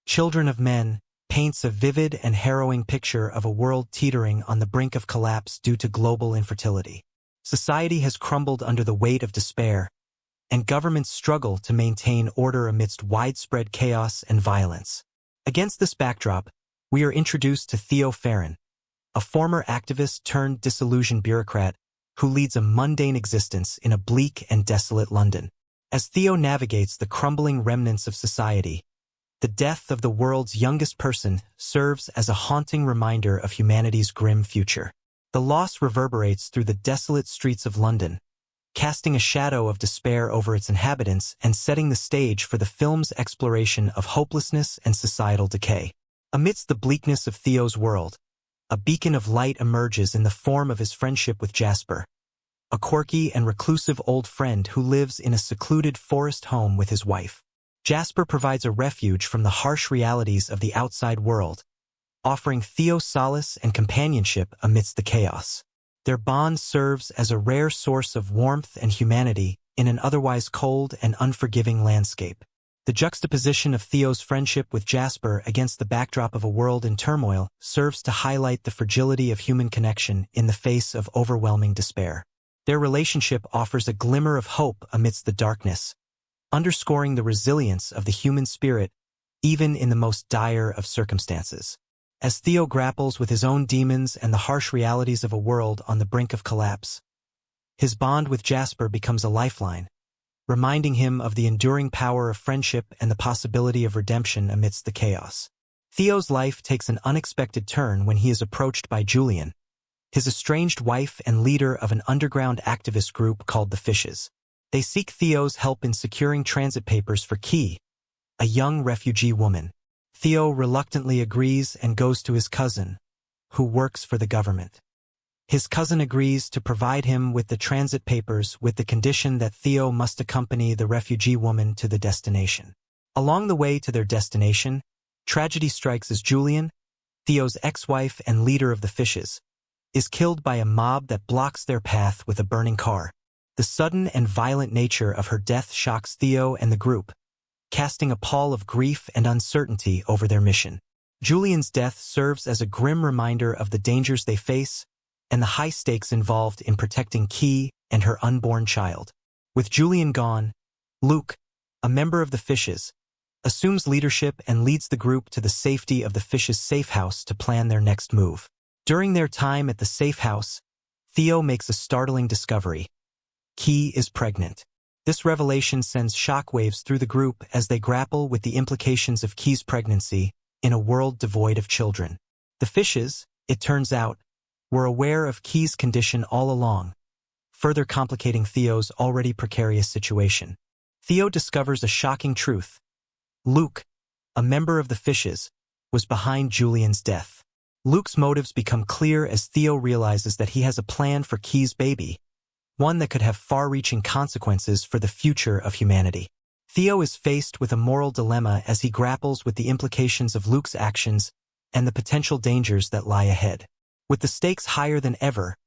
Children of Men paints a vivid and harrowing picture of a world teetering on the brink of collapse due to global infertility. Society has crumbled under the weight of despair, and governments struggle to maintain order amidst widespread chaos and violence. Against this backdrop, we are introduced to Theo Farron, a former activist turned disillusioned bureaucrat who leads a mundane existence in a bleak and desolate London. As Theo navigates the crumbling remnants of society, the death of the world's youngest person serves as a haunting reminder of humanity's grim future. The loss reverberates through the desolate streets of London, casting a shadow of despair over its inhabitants and setting the stage for the film's exploration of hopelessness and societal decay. Amidst the bleakness of Theo's world, a beacon of light emerges in the form of his friendship with Jasper, a quirky and reclusive old friend who lives in a secluded forest home with his wife. Jasper provides a refuge from the harsh realities of the outside world, offering Theo solace and companionship amidst the chaos. Their bond serves as a rare source of warmth and humanity in an otherwise cold and unforgiving landscape. The juxtaposition of Theo's friendship with Jasper against the backdrop of a world in turmoil serves to highlight the fragility of human connection in the face of overwhelming despair. Their relationship offers a glimmer of hope amidst the darkness, underscoring the resilience of the human spirit even in the most dire of circumstances. As Theo grapples with his own demons and the harsh realities of a world on the brink of collapse, his bond with Jasper becomes a lifeline, reminding him of the enduring power of friendship and the possibility of redemption amidst the chaos. Theo's life takes an unexpected turn when he is approached by Julian, his estranged wife and leader of an underground activist group called the Fishes. They seek Theo's help in securing transit papers for Key, a young refugee woman. Theo reluctantly agrees and goes to his cousin, who works for the government. His cousin agrees to provide him with the transit papers with the condition that Theo must accompany the refugee woman to the destination. Along the way to their destination, tragedy strikes as Julian, Theo's ex-wife and leader of the Fishes, is killed by a mob that blocks their path with a burning car. The sudden and violent nature of her death shocks Theo and the group, casting a pall of grief and uncertainty over their mission. Julian's death serves as a grim reminder of the dangers they face and the high stakes involved in protecting Key and her unborn child. With Julian gone, Luke, a member of the Fishes, assumes leadership and leads the group to the safety of the Fishes' safe house to plan their next move. During their time at the safe house, Theo makes a startling discovery. Key is pregnant. This revelation sends shockwaves through the group as they grapple with the implications of Key's pregnancy in a world devoid of children. The Fishes, it turns out, were aware of Key's condition all along, further complicating Theo's already precarious situation. Theo discovers a shocking truth. Luke, a member of the Fishes, was behind Julian's death. Luke's motives become clear as Theo realizes that he has a plan for Key's baby, one that could have far-reaching consequences for the future of humanity. Theo is faced with a moral dilemma as he grapples with the implications of Luke's actions and the potential dangers that lie ahead. With the stakes higher than ever,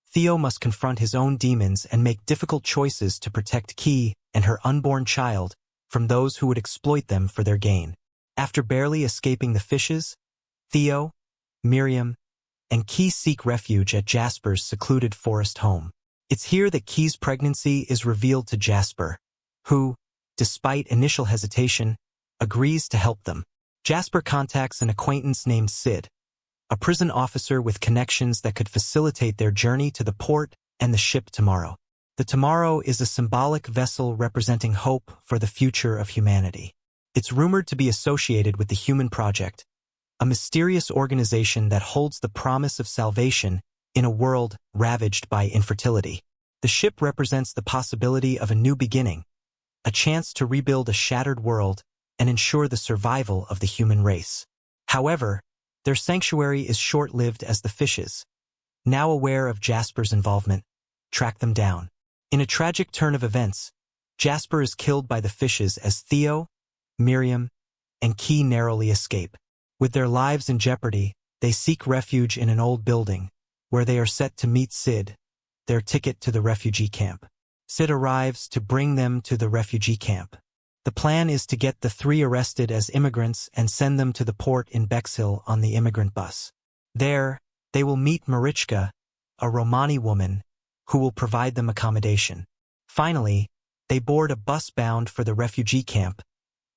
Theo must confront his own demons and make difficult choices to protect Key and her unborn child from those who would exploit them for their gain. After barely escaping the Fishes, Theo, Miriam, and Key seek refuge at Jasper's secluded forest home. It's here that Key's pregnancy is revealed to Jasper, who, despite initial hesitation, agrees to help them. Jasper contacts an acquaintance named Sid, a prison officer with connections that could facilitate their journey to the port and the ship Tomorrow. The Tomorrow is a symbolic vessel representing hope for the future of humanity. It's rumored to be associated with the Human Project, a mysterious organization that holds the promise of salvation in a world ravaged by infertility. The ship represents the possibility of a new beginning, a chance to rebuild a shattered world and ensure the survival of the human race. However, their sanctuary is short-lived as the Fishes, now aware of Jasper's involvement, track them down. In a tragic turn of events, Jasper is killed by the Fishes as Theo, Miriam, and Key narrowly escape. With their lives in jeopardy, they seek refuge in an old building, where they are set to meet Sid, their ticket to the refugee camp. Sid arrives to bring them to the refugee camp, The plan is to get the three arrested as immigrants and send them to the port in Bexhill on the immigrant bus. There, they will meet Marichka, a Romani woman, who will provide them accommodation. Finally, they board a bus bound for the refugee camp,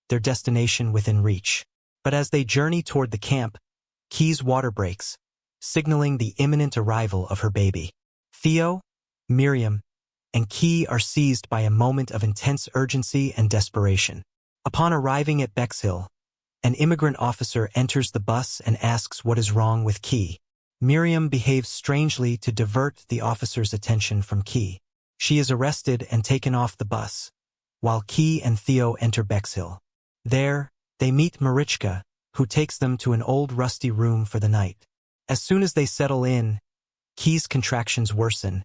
their destination within reach. But as they journey toward the camp, Key's water breaks, signaling the imminent arrival of her baby. Theo, Miriam, and Key are seized by a moment of intense urgency and desperation. Upon arriving at Bexhill, an immigrant officer enters the bus and asks what is wrong with Key. Miriam behaves strangely to divert the officer's attention from Key. She is arrested and taken off the bus, while Key and Theo enter Bexhill. There, they meet Marichka, who takes them to an old rusty room for the night. As soon as they settle in, Key's contractions worsen,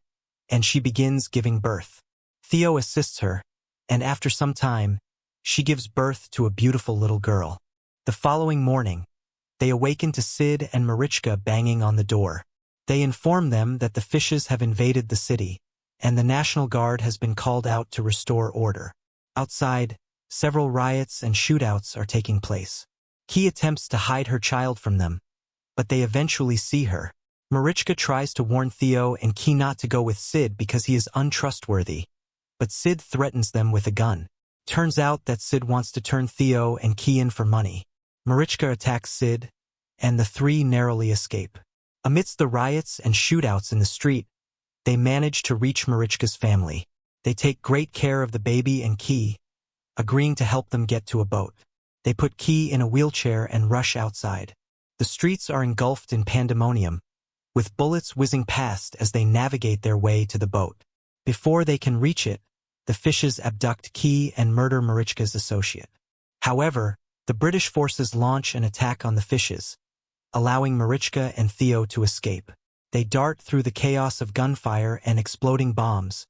and she begins giving birth. Theo assists her, and after some time, she gives birth to a beautiful little girl. The following morning, they awaken to Sid and Marichka banging on the door. They inform them that the fishes have invaded the city, and the National Guard has been called out to restore order. Outside, several riots and shootouts are taking place. Key attempts to hide her child from them, but they eventually see her. Marichka tries to warn Theo and Key not to go with Sid because he is untrustworthy, but Sid threatens them with a gun. Turns out that Sid wants to turn Theo and Key in for money. Marichka attacks Sid, and the three narrowly escape. Amidst the riots and shootouts in the street, they manage to reach Marichka's family. They take great care of the baby and Key, agreeing to help them get to a boat. They put Key in a wheelchair and rush outside. The streets are engulfed in pandemonium, with bullets whizzing past as they navigate their way to the boat. Before they can reach it, the fishes abduct Key and murder Marichka's associate. However, the British forces launch an attack on the fishes, allowing Marichka and Theo to escape. They dart through the chaos of gunfire and exploding bombs,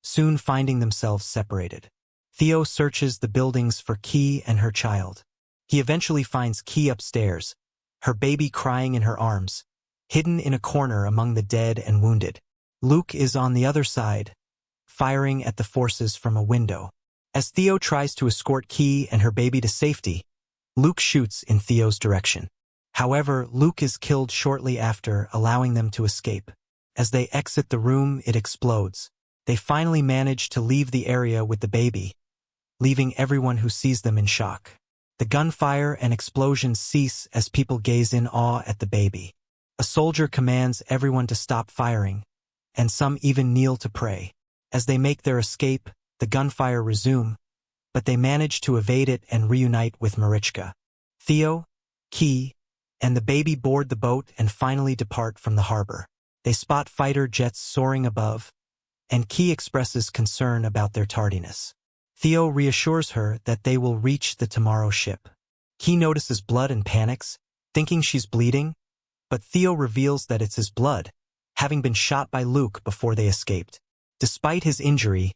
soon finding themselves separated. Theo searches the buildings for Key and her child. He eventually finds Key upstairs, her baby crying in her arms, hidden in a corner among the dead and wounded. Luke is on the other side, firing at the forces from a window. As Theo tries to escort Key and her baby to safety, Luke shoots in Theo's direction. However, Luke is killed shortly after, allowing them to escape. As they exit the room, it explodes. They finally manage to leave the area with the baby, leaving everyone who sees them in shock. The gunfire and explosions cease as people gaze in awe at the baby. A soldier commands everyone to stop firing, and some even kneel to pray. As they make their escape, the gunfire resumes, but they manage to evade it and reunite with Marichka. Theo, Key, and the baby board the boat and finally depart from the harbor. They spot fighter jets soaring above, and Key expresses concern about their tardiness. Theo reassures her that they will reach the tomorrow ship. Key notices blood and panics, thinking she's bleeding, but Theo reveals that it's his blood, having been shot by Luke before they escaped. Despite his injury,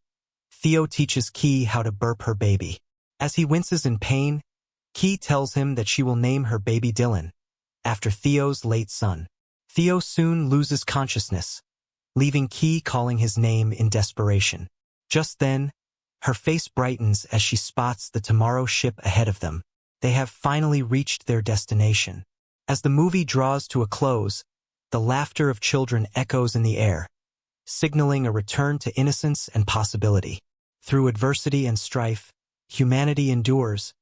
Theo teaches Key how to burp her baby. As he winces in pain, Key tells him that she will name her baby Dylan, after Theo's late son. Theo soon loses consciousness, leaving Key calling his name in desperation. Just then, her face brightens as she spots the tomorrow ship ahead of them. They have finally reached their destination. As the movie draws to a close, the laughter of children echoes in the air, signaling a return to innocence and possibility. Through adversity and strife, humanity endures,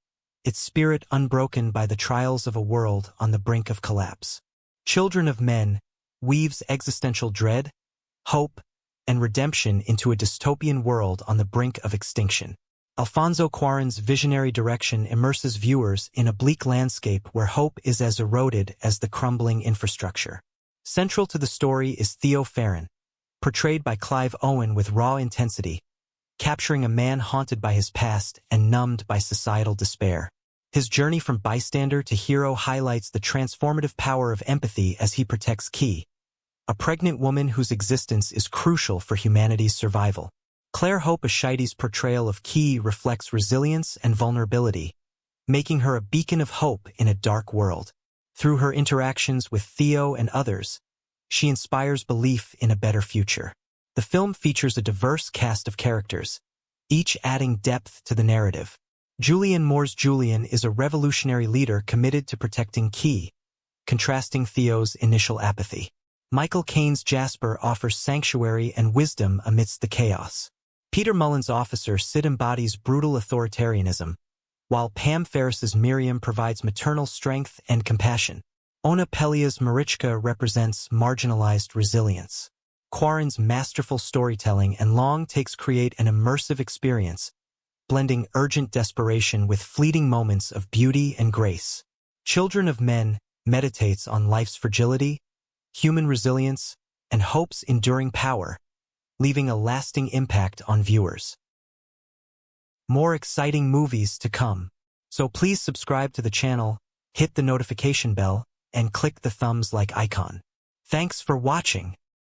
its spirit unbroken by the trials of a world on the brink of collapse. Children of Men weaves existential dread, hope, and redemption into a dystopian world on the brink of extinction. Alfonsocuarón's visionary direction immerses viewers in a bleak landscape where hope is as eroded as the crumbling infrastructure. Central to the story is Theo Farron, portrayed by Cliveowen with raw intensity, capturing a man haunted by his past and numbed by societal despair. His journey from bystander to hero highlights the transformative power of empathy as he protects Key, a pregnant woman whose existence is crucial for humanity's survival. Claire Hope Ashity's portrayal of Key reflects resilience and vulnerability, making her a beacon of hope in a dark world. Through her interactions with Theo and others, she inspires belief in a better future. The film features a diverse cast of characters, each adding depth to the narrative. Julianne Moore's Julian is a revolutionary leader committed to protecting Key, contrasting Theo's initial apathy. Michael Caine's Jasper offers sanctuary and wisdom amidst the chaos. Peter Mullen's officer Sid embodies brutal authoritarianism, while Pam Ferris's Miriam provides maternal strength and compassion. Ona Pelia's Marichka represents marginalized resilience. Cuarón's masterful storytelling and long takes create an immersive experience, blending urgent desperation with fleeting moments of beauty and grace. Children of Men meditates on life's fragility, human resilience, and hope's enduring power, leaving a lasting impact on viewers. More exciting movies to come, so please subscribe to the channel, hit the notification bell, and click the thumbs like icon. Thanks for watching.